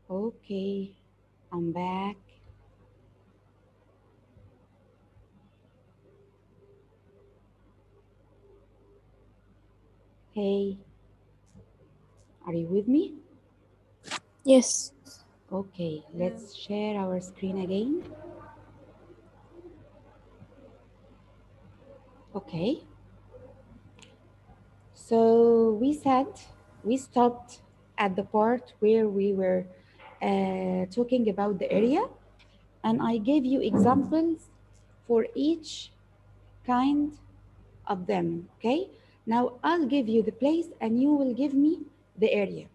Okay, I'm back. Hey, are you with me? Yes. Okay, let's share our screen again. Okay, so we stopped at the part where we were talking about the area, and I gave you examples for each kind of them. Okay, now I'll give you the place and you will give me the area.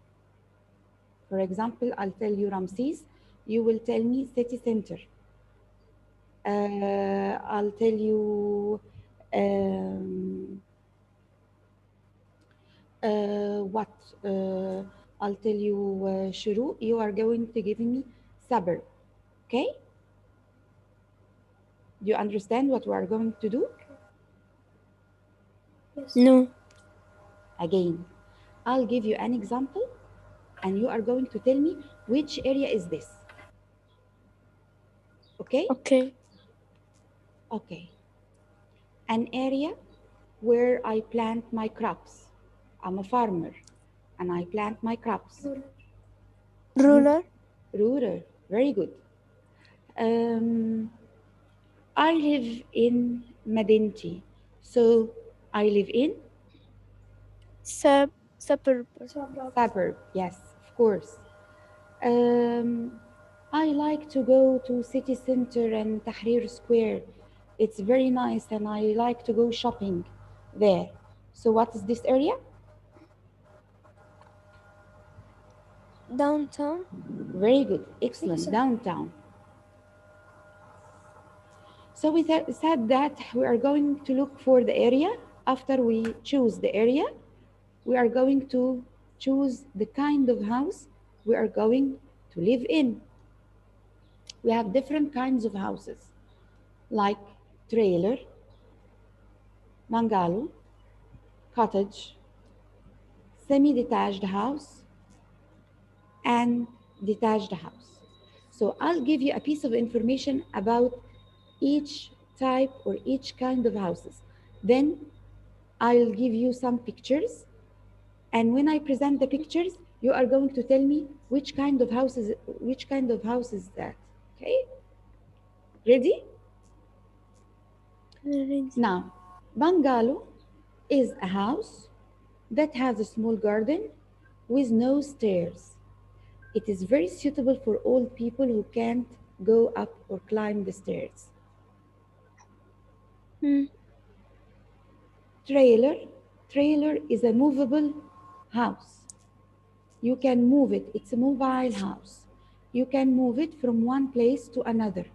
For example, I'll tell you Ramses, you will tell me city center. I'll tell you um, what? Uh, I'll tell you Shuru, you are going to give me suburb. Okay? Do you understand what we are going to do? No. Again, I'll give you an example and you are going to tell me which area is this. Okay? Okay. Okay. An area where I plant my crops. I'm a farmer and I plant my crops. Hmm. Ruler. Rural, very good. Um, I live in Madinti, so I live in Suburb. suburb. Yes, of course. Um, I like to go to city center and Tahrir Square. It's very nice, and I like to go shopping there. So, what is this area? Downtown. Very good, excellent, downtown. So we said that we are going to look for the area. After we choose the area, we are going to choose the kind of house we are going to live in. We have different kinds of houses like trailer, bungalow, cottage, semi detached house, and detached house. So I'll give you a piece of information about each type or each kind of houses. Then I'll give you some pictures, and when I present the pictures, you are going to tell me which kind of house is that. Okay? Ready? Ready. Now, bungalow is a house that has a small garden with no stairs. It is very suitable for old people who can't go up or climb the stairs. Hmm. Trailer. Trailer is a movable house. You can move it. It's a mobile house. You can move it from one place to another.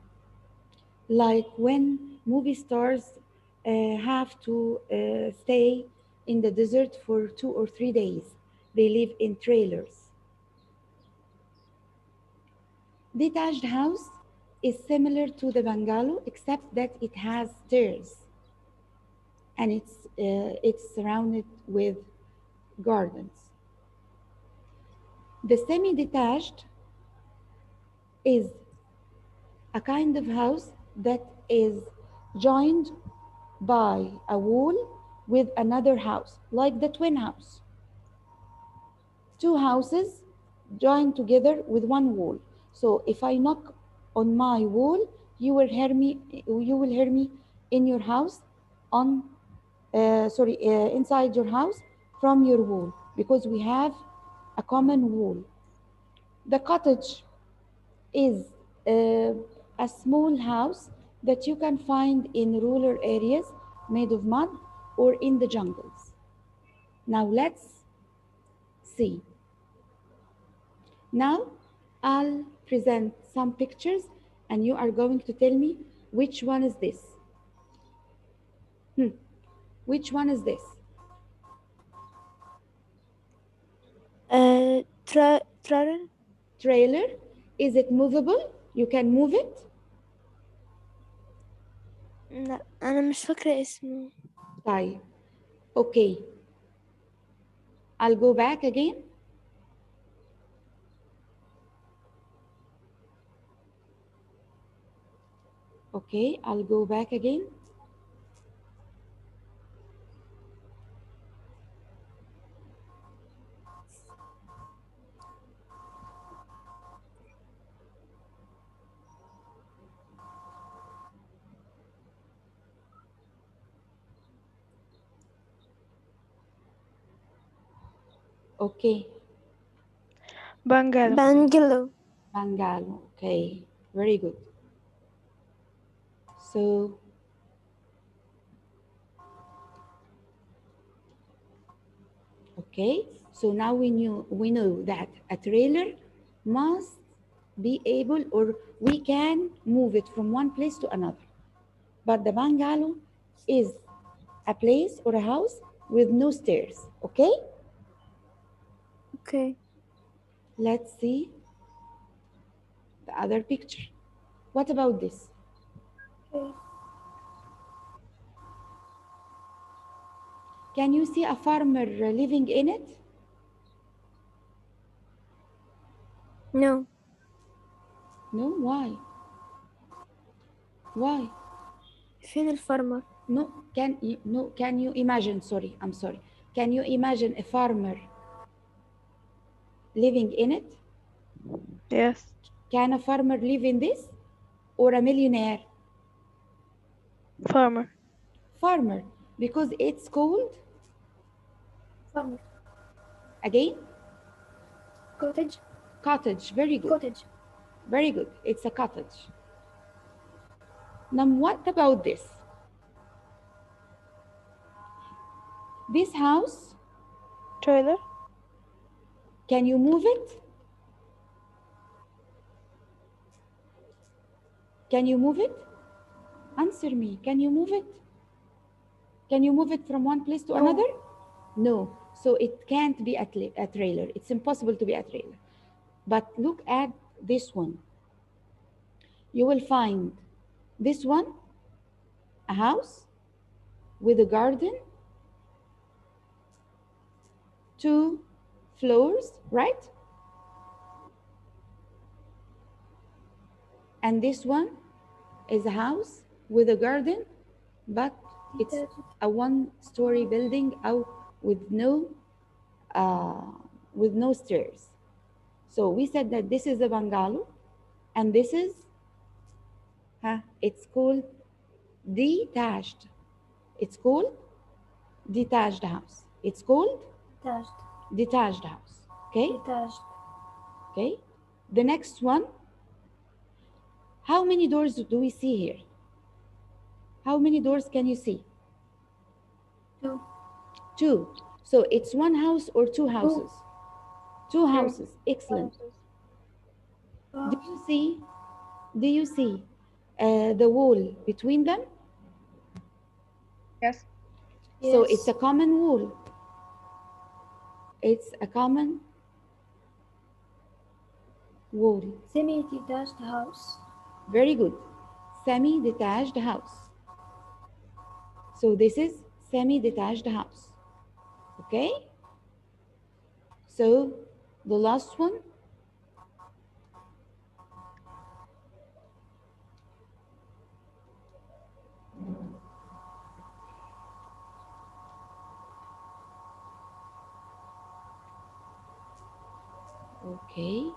Like when movie stars have to stay in the desert for 2 or 3 days, they live in trailers. Detached house is similar to the bungalow except that it has stairs and it's surrounded with gardens. The semi-detached is a kind of house that is joined by a wall with another house, like the twin house. Two houses joined together with one wall. So if I knock on my wall, you will hear me. You will hear me in your house, on inside your house from your wall because we have a common wall. The cottage is uh, a small house that you can find in rural areas made of mud or in the jungles. Now let's see. Now I'll present some pictures and you are going to tell me which one is this. Hmm. Which one is this? Trailer. Trailer. Is it movable? You can move it? لا أنا مش فاكرة اسمه. طيب. Okay. I'll go back again. Okay, I'll go back again. Okay, Bungalow. Bungalow. bungalow. Okay, very good. So, okay, so now we know that a trailer must be able, or we can move it from one place to another. But the bungalow is a place or a house with no stairs. Okay, Okay. let's see the other picture. What about this? Okay. Can you see a farmer living in it? No. No, why? Why? فين الفارمر؟ No, can you imagine, sorry, I'm sorry. Can you imagine a farmer living in it? Yes. Can a farmer live in this? Or a millionaire? Farmer. Farmer, because it's called, Farmer. again, Cottage. cottage. Very good. Cottage. Very good. It's a cottage. Now, what about this? This house, Trailer. can you move it? Can you move it? Answer me. Can you move it? Can you move it from one place to another? No. So it can't be a trailer. It's impossible to be a trailer. But look at this one. You will find this one, a house with a garden, 2 floors, right? And this one is a house with a garden, but it's a 1-story building out with no stairs. So we said that this is a bungalow, and this is, it's called detached. It's called detached house. It's called detached house. Okay. Detached. Okay. The next one. How many doors do we see here? How many doors can you see? 2. 2. So it's one house or 2 houses? 2 houses. Excellent. Do you see the wall between them? Yes. So it's a common wall. It's a common wall. Semi-detached house. Very good. Semi-detached house. So this is semi-detached house. Okay? So the last one. Okay.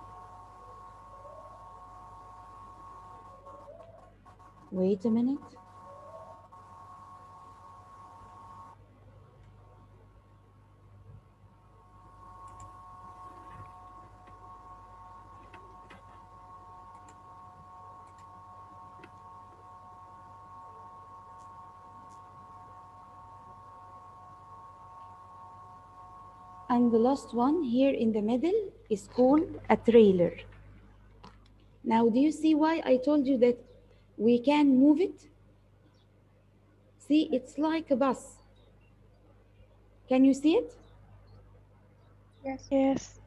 Wait a minute. And the last one here in the middle is called a trailer. Now, do you see why I told you that we can move it? See, it's like a bus. Can you see it? Yes. Yes.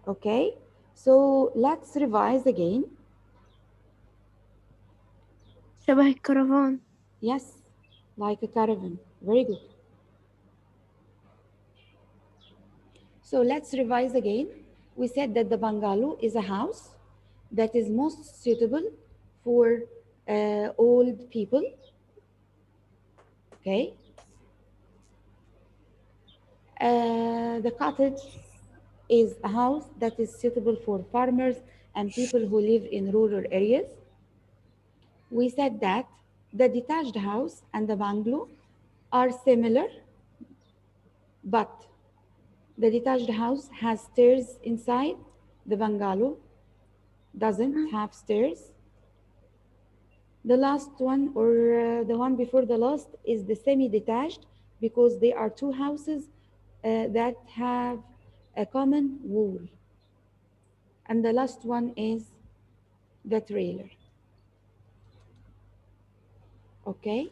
Okay, so let's revise again. شبه الكرفان. Yes, like a caravan. Very good. So let's revise again. We said that the bungalow is a house that is most suitable for old people. Okay. The cottage is a house that is suitable for farmers and people who live in rural areas. We said that the detached house and the bungalow are similar, but the detached house has stairs inside. The bungalow doesn't have stairs. The last one, or the one before the last, is the semi-detached, because they are two houses that have a common wall. And the last one is the trailer. Okay?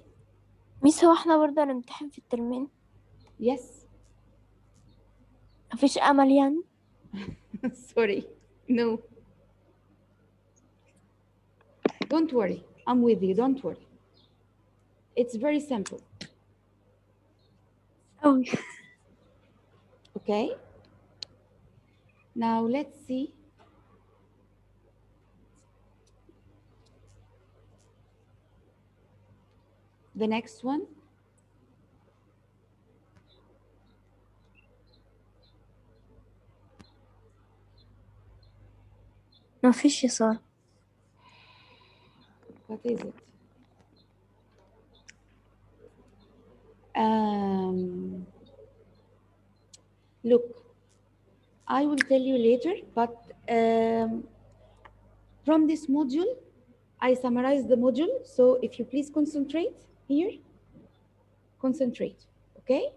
ميس هو احنا برضه هنمتحن في الترمين؟ Yes. مفيش أمل يعني؟ Sorry. No. Don't worry. I'm with you. Don't worry. It's very simple. أوي. Okay? Now let's see. The next one. مفيش يسار. What is it? Look, I will tell you later, but from this module, I summarized the module. So if you please concentrate here, concentrate, okay?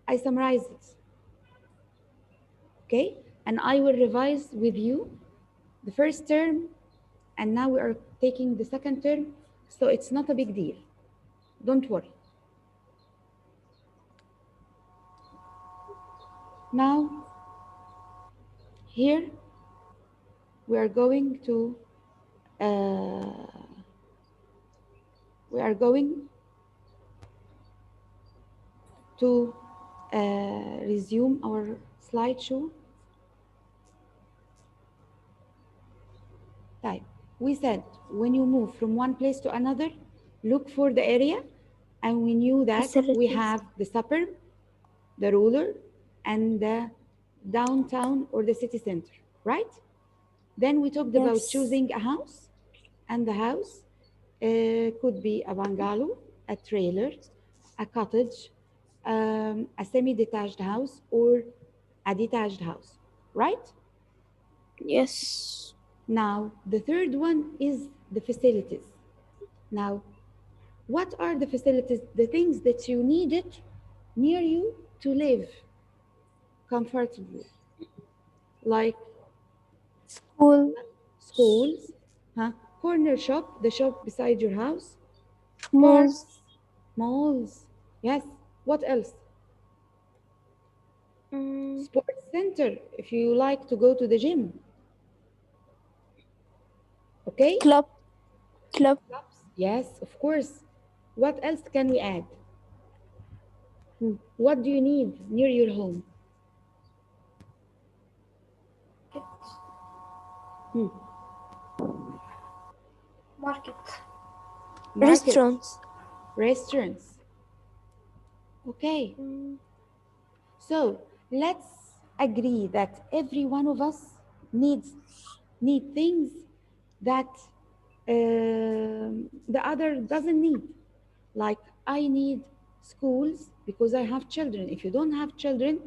I summarized it, okay? And I will revise with you the first term, and now we are taking the second term, so it's not a big deal. Don't worry. Now, here we are going to resume our slideshow. Type. We said when you move from one place to another, look for the area, and we knew that we Facilities. have the suburb, the rural, and the downtown or the city center, right? Then we talked about Yes. choosing a house, and the house could be a bungalow, a trailer, a cottage, a semi-detached house, or a detached house, right? Yes. Now, the third one is the facilities. Now, what are the facilities? The things that you needed near you to live comfortably, like School. schools, corner shop, the shop beside your house, Malls. malls. Yes. What else? Sports center, if you like to go to the gym. Okay? Club. Clubs. Yes, of course. What else can we add? What do you need near your home? Market. Markets. Restaurants. Restaurants. Okay. So let's agree that every one of us need things that the other doesn't need. Like I need schools because I have children. If you don't have children,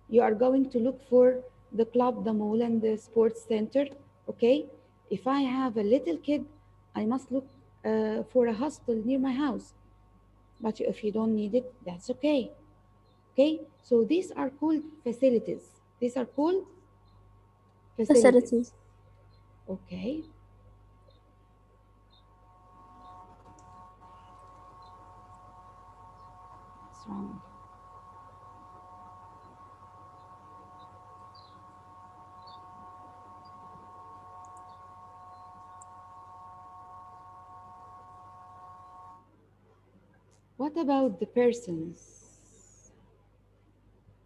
you are going to look for the club, the mall, and the sports center. Okay. If I have a little kid, I must look for a hostel near my house. But if you don't need it, that's okay. Okay, so these are called facilities. These are called facilities. Okay. What's wrong? What about the persons?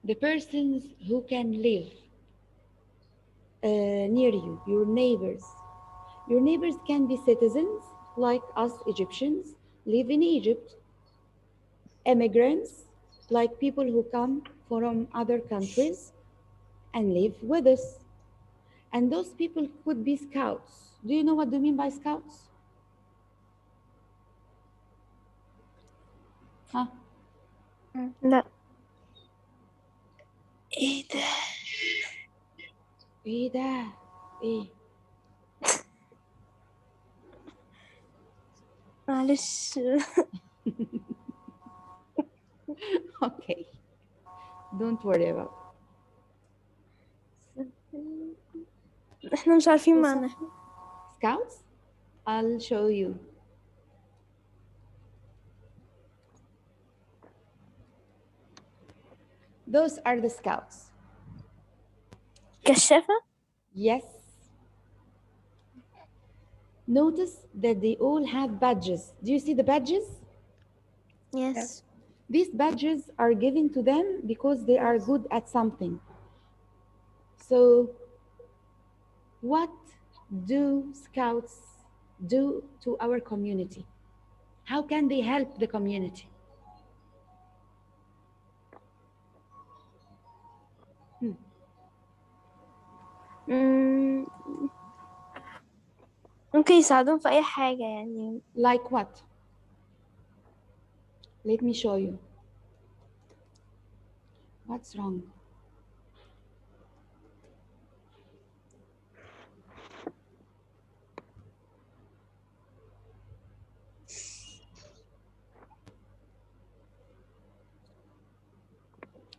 The persons who can live near you, your neighbors. Your neighbors can be citizens like us Egyptians, live in Egypt, immigrants like people who come from other countries and live with us. And those people could be scouts. Do you know what they mean by scouts? Huh? لا. ايه ده؟ ايه ده؟ ايه؟ معلش. Okay. Don't worry about احنا مش عارفين معنى. scouts. I'll show you. Those are the scouts. كشافة. Yes. Notice that they all have badges. Do you see the badges? Yes. These badges are given to them because they are good at something. So, what do scouts do to our community? How can they help the community? ممكن يساعدون في أي حاجة يعني. Like what? Let me show you. What's wrong?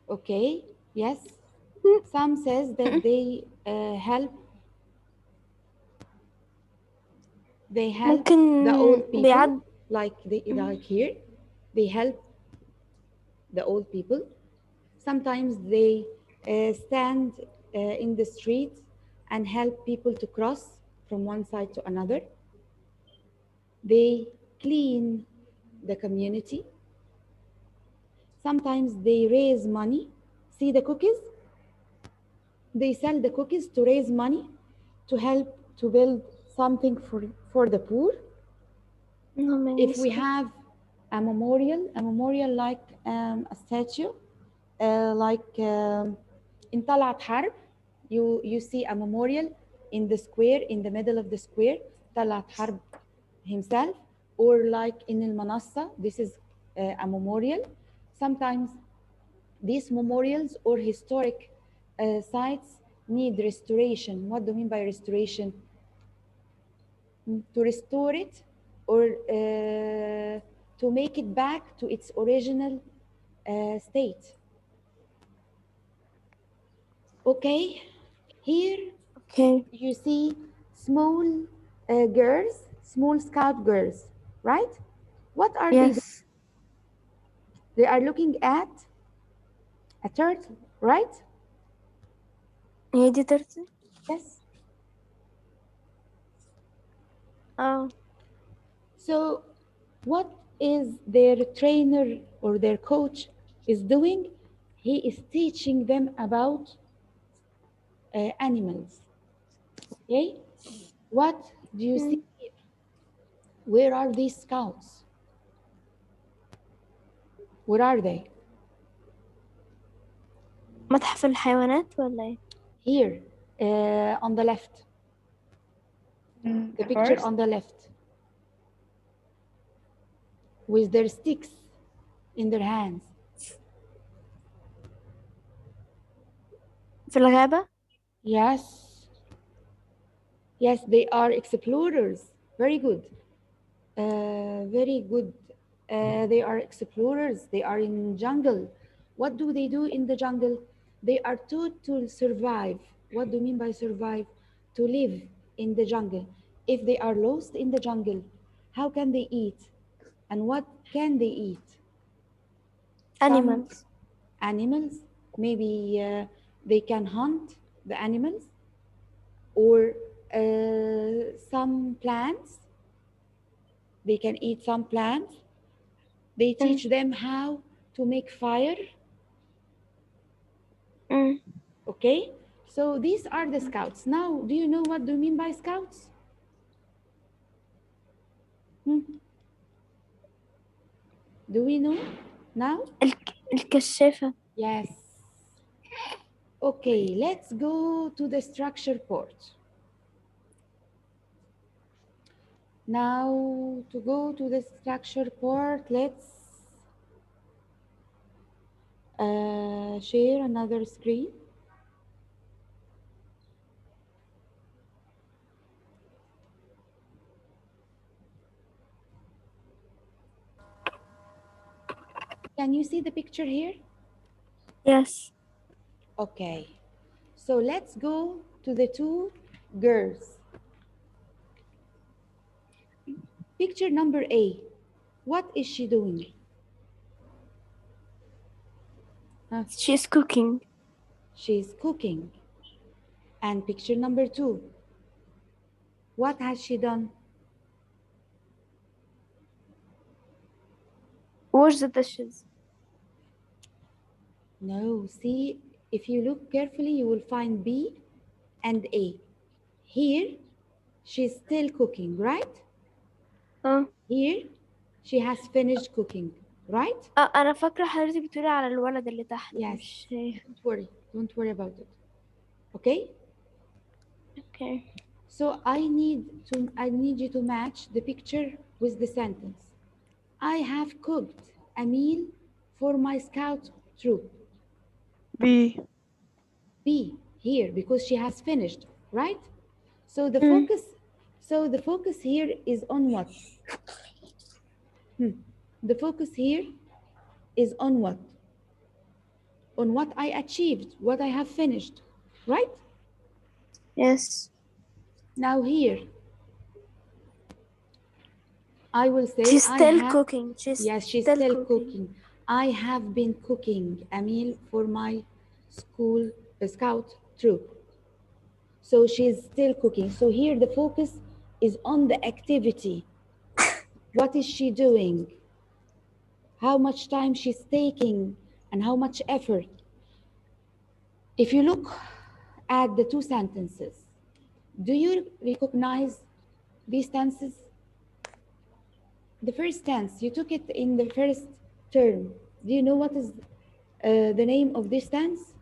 Okay, yes. Some says that they help ممكن the old people, بيعد. like here, they help the old people. Sometimes they stand in the street and help people to cross from one side to another. They clean the community. Sometimes they raise money. See the cookies? They sell the cookies to raise money to help to build something for the poor. If we have a memorial like a statue, like in Talat Harb, you see a memorial in the square, in the middle of the square, Talat Harb himself, or like in Al Manassa, this is a memorial. Sometimes these memorials or historic sites need restoration. What do you mean by restoration? To restore it or to make it back to its original state. Okay, here you see small girls, small scout girls, right? What are they doing? They are looking at a turtle, right? هي دي turtle? Yes. Oh. So what is their trainer or their coach is doing? He is teaching them about animals. Okay, what do you see here? Where are these scouts? Where are they? متحف الحيوانات ولا ايه؟ Here, on the left. The picture first? on the left. With their sticks in their hands. في الغابة؟ Yes. Yes, they are explorers. Very good. Very good. They are explorers. They are in jungle. What do they do in the jungle? They are taught to survive. What do you mean by survive? To live in the jungle. If they are lost in the jungle, how can they eat? And what can they eat? Animals. Animals. Maybe they can hunt the animals, or some plants. They can eat some plants. They teach them how to make fire. Okay, so these are the scouts. Now, do you know what do you mean by scouts? Hmm. Do we know now? الكشافة. Yes. Okay, let's go to the structure part. Now, to go to the structure part, let's share another screen. Can you see the picture here? Yes. Okay. So let's go to the two girls. Picture number A. What is she doing? Huh? She's cooking. She's cooking. And picture number 2. What has she done? Wash the dishes. No, see, if you look carefully, you will find B and A. Here, she's still cooking, right? Here, she has finished cooking, right? أنا فاكرة حضرتك بتقولي على الولد اللي تحت. Yes. مش شايفة. Don't worry about it. Okay? Okay. So I need you to match the picture with the sentence. I have cooked a meal for my scout troop. B. B here because she has finished, right? So the focus here is on what? The focus here is on what? On what I achieved, what I have finished, right? Yes. Now here, I will say she's still cooking. Yes, she's still cooking. I have been cooking a meal for my school scout troop. So she's still cooking. So here the focus is on the activity. What is she doing? How much time she's taking and how much effort. If you look at the two sentences, do you recognize these tenses? The first tense, you took it in the first term. Do you know what is the name of this tense?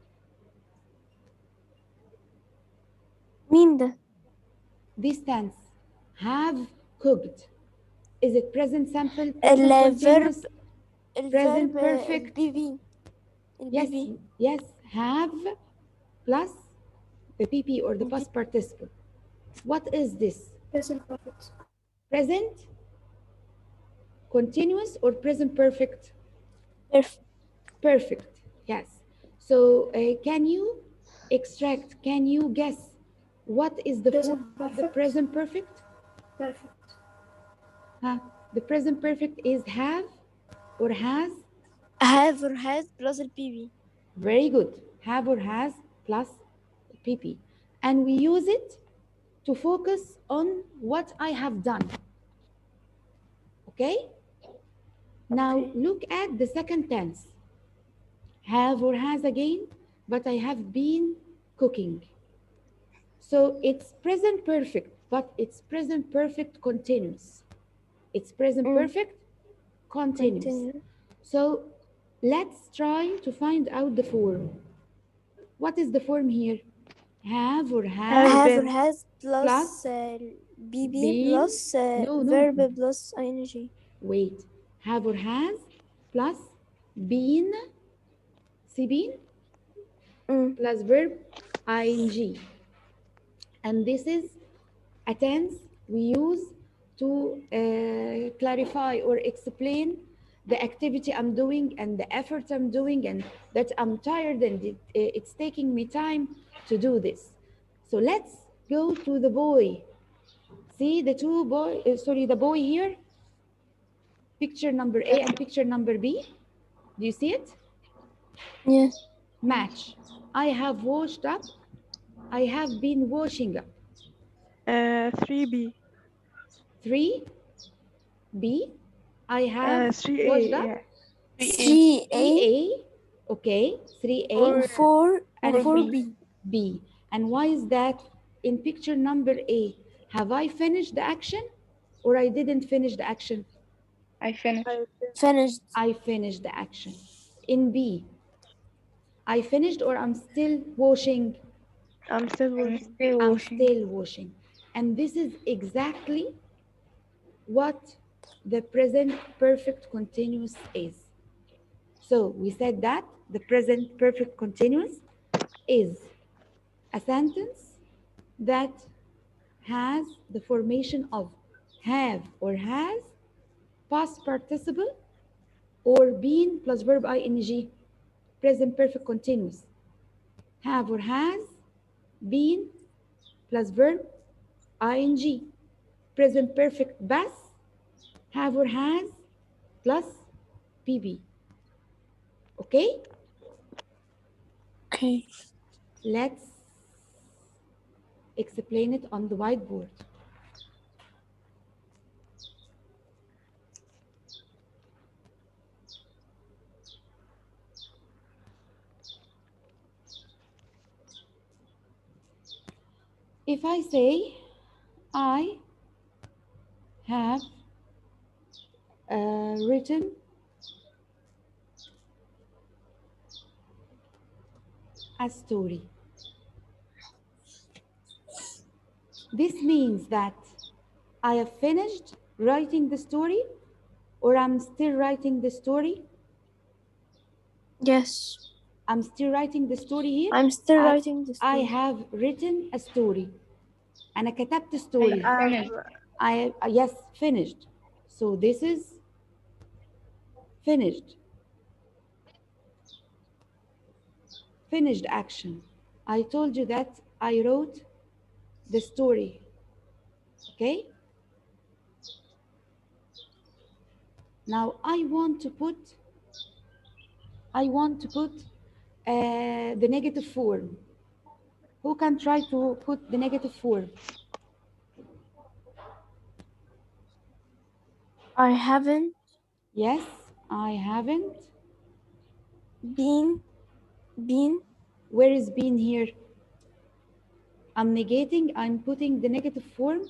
مين ده؟ This tense, have cooked. Is it present simple, present continuous, present perfect? البي Yes, have plus the PP or the past participle. What is this? present perfect. Present continuous or present perfect? Perfect, yes. So can you guess what is the form of the present perfect? Perfect. The present perfect is have or has? Have or has plus البي. Very good. Have or has plus PP. And we use it to focus on what I have done. Okay? Now look at the second tense. Have or has again, but I have been cooking. So it's present perfect, but it's present perfect continuous. It's present perfect continuous. So let's try to find out the form. What is the form here? Have or has? Have or has plus BB plus verb plus ing. Wait. Have or has plus been, see been? Plus verb ing. And this is a tense we use to clarify or explain the activity I'm doing and the effort I'm doing and that I'm tired and it's taking me time to do this. So let's go to the boy. See the the boy here? Picture number A and picture number B. Do you see it? Yes. Match. I have washed up. I have been washing up. 3B. 3B. I have 3A, washed up. yeah. 3A. Okay. 3A. Or 4 and 4B. B. And why is that? In picture number A, have I finished the action or I didn't finish the action? I finished. Finished. I finished the action. In B, I finished or I'm still washing? I'm still I'm working. still I'm washing. still washing. And this is exactly what the present perfect continuous is. So we said that the present perfect continuous is a sentence that has the formation of have or has, past participle, or been plus verb ing. Present perfect continuous. Have or has, been plus verb ing. Present perfect بس have or has plus bb. Okay? Okay. Let's explain it on the whiteboard. If I say I have written a story, this means that I have finished writing the story or I'm still writing the story? Yes. I'm still writing the story here. I'm still I- writing the I story. have written a story. أنا كتبت story. Finished. Yes, finished. So this is finished. Finished action. I told you that I wrote the story. Okay? Now I want to put the negative form. Who can try to put the negative form? I haven't Yes, I haven't. been. Where is been here? I'm negating, I'm putting the negative form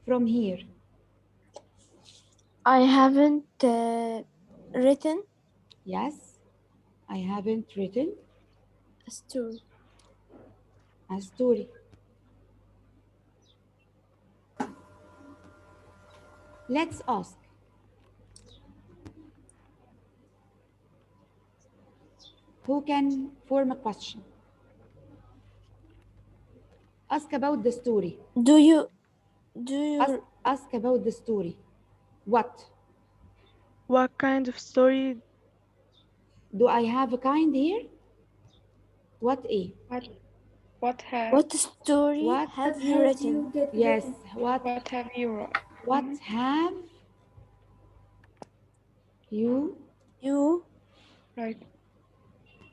from here. I haven't written Yes, I haven't written a story. a story. Let's ask. Who can form a question? Ask about the story. Do you Ask about the story. What? What kind of story? Do I have a kind here? What a? What have what story What have you written? Yes, what have you wrote? what have you You Right.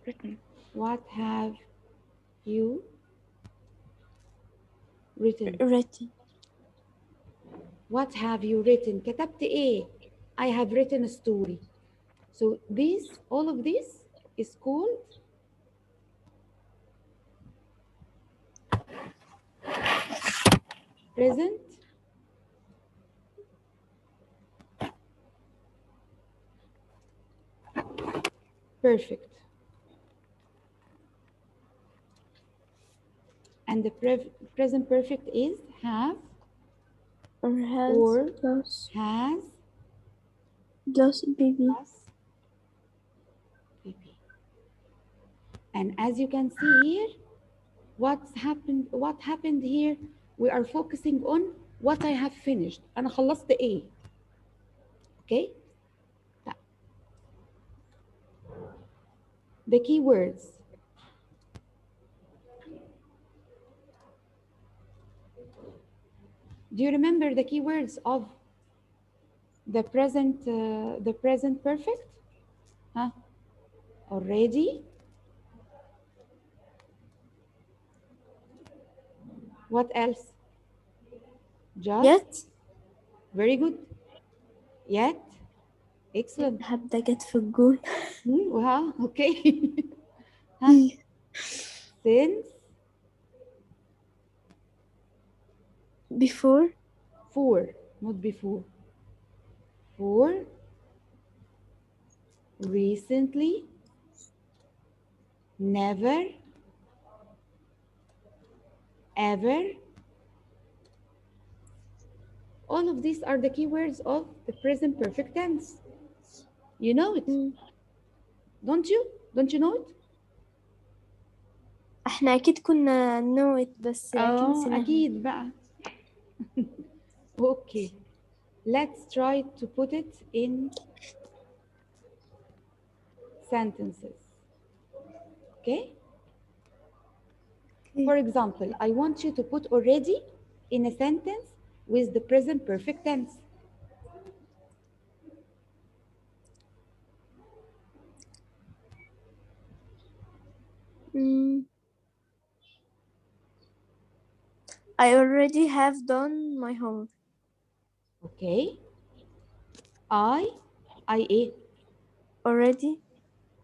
Written. what have you written? written. What have you written? كتبت ايه؟ I have written a story. So all of this is called present perfect. And the present perfect is have Or has or plus has baby. plus pp. And as you can see here, what happened here? We are focusing on what I have finished. أنا خلصت إيه؟ Okay? The key words. Do you remember the key words of the present perfect? Huh? Already? What else? Just? Yet Very good. Yet? Excellent. هبدأ جت في الجول. Wow, okay. Huh? Since? Before For, not before. for recently, never, ever. All of these are the keywords of the present perfect tense. You know it, don't you? Don't you know it? احنا اكيد كنا know it بس اكيد نسيناها. أكيد بقى. Okay, let's try to put it in sentences. Okay? For example, I want you to put already in a sentence with the present perfect tense. I already have done my homework. Okay. I Already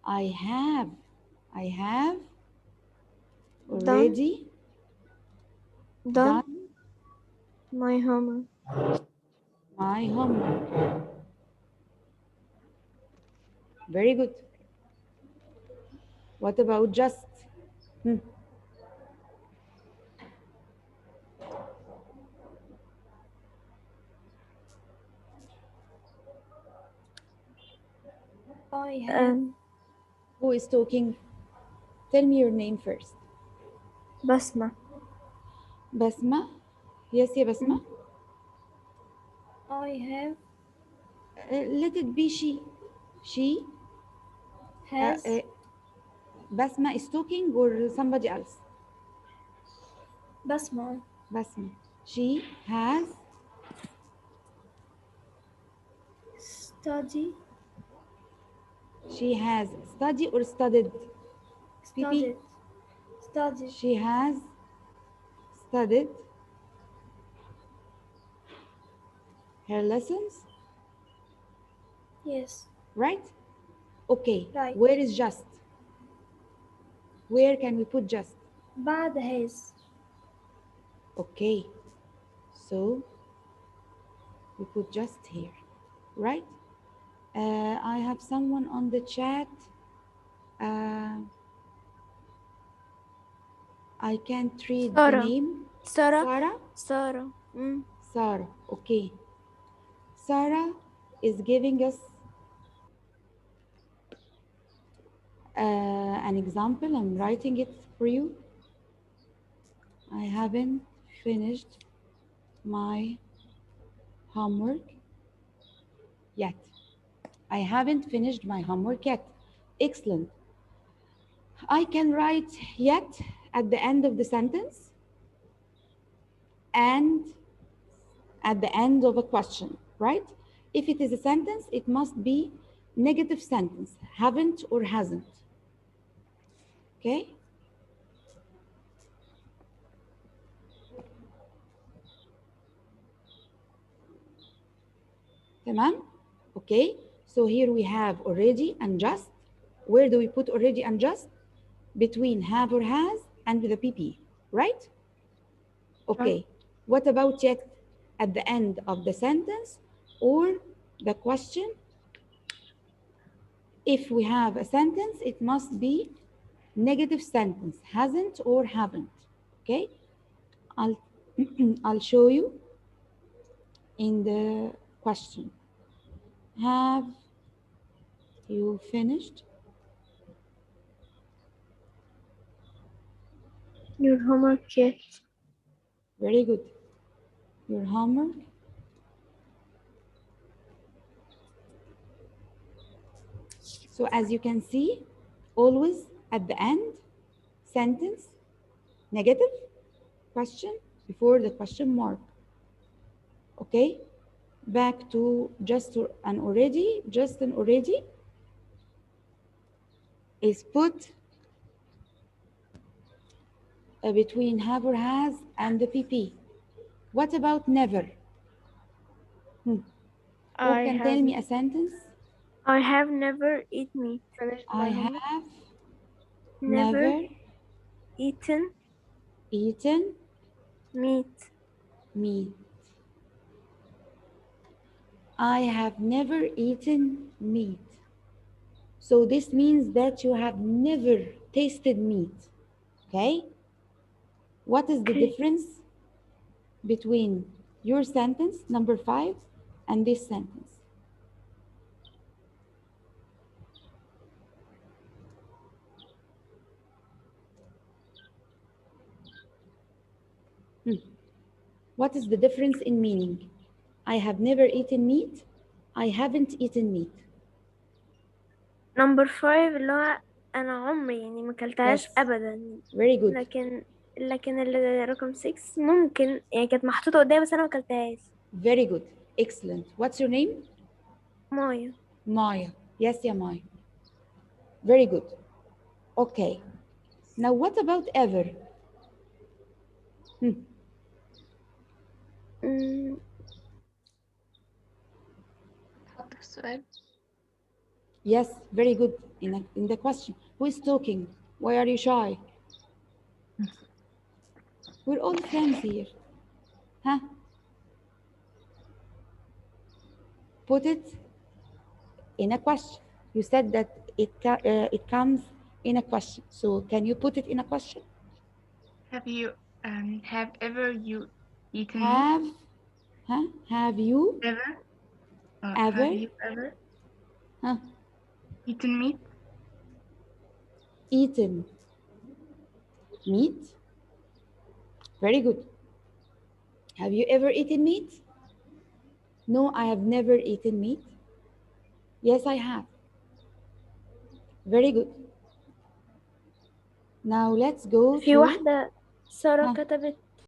I have already done done my homework. my homework. Very good. What about just? I have Who is talking? Tell me your name first. بسمة. Basma. Yes, yeah, Basma. I have Let it be she. She. has Basma is talking or somebody else? بسمة. Basma. She has studied She has studied or studied? Pipi. studied She has studied her lessons, yes right? Okay. Right. Where is just? Where can we put just? بعد has Okay. So we put just here, right? I have someone on the chat. I can't read the Sarah. name. Sarah. Sarah? Sarah. Okay. Sarah is giving us an example. I'm writing it for you. I haven't finished my homework yet. I haven't finished my homework yet. Excellent. I can write yet at the end of the sentence and at the end of a question, right? If it is a sentence, it must be negative sentence, haven't or hasn't. Okay? Tamam? Okay, so here we have already and just. Where do we put already and just? Between have or has and the PP, right? Okay, what about yet? At the end of the sentence or the question? If we have a sentence, it must be negative sentence, hasn't or haven't. Okay, I'll show you in the question. Have you finished your homework yet? Very good. Your homework. So as you can see, always at the end, sentence, negative, question before the question mark. Okay? Back to just and already, just and already is put between have or has and the PP. What about never? Who can tell me a sentence? I have never eaten meat. I have Never eaten meat. meat. I have never eaten meat. So this means that you have never tasted meat. Okay? What is the Okay. difference between your sentence, number 5, and this sentence? What is the difference in meaning? I have never eaten meat. I haven't eaten meat. number 5 اللي هو أنا عمري يعني ما أكلتهاش Yes. أبدا. Very good. لكن رقم 6 ممكن يعني كانت محطوطة قدامي بس أنا ما أكلتهاش. Very good. Excellent. What's your name? مايا. Maya. Yes, yeah, Maya. Very good. Okay. Now, what about ever? حط في السؤال. Yes, very good. In the question, who is talking? Why are you shy? We're all friends here. Huh? Put it in a question. You said that it comes in a question. So can you put it in a question? Have you have ever you eaten Have, meat? huh? Have you Ever? ever, Have you ever huh? eaten meat? Eaten meat? Very good. Have you ever eaten meat? No, I have never eaten meat. Yes, I have. Very good. Now let's go في to واحدة سارة ها. كتبت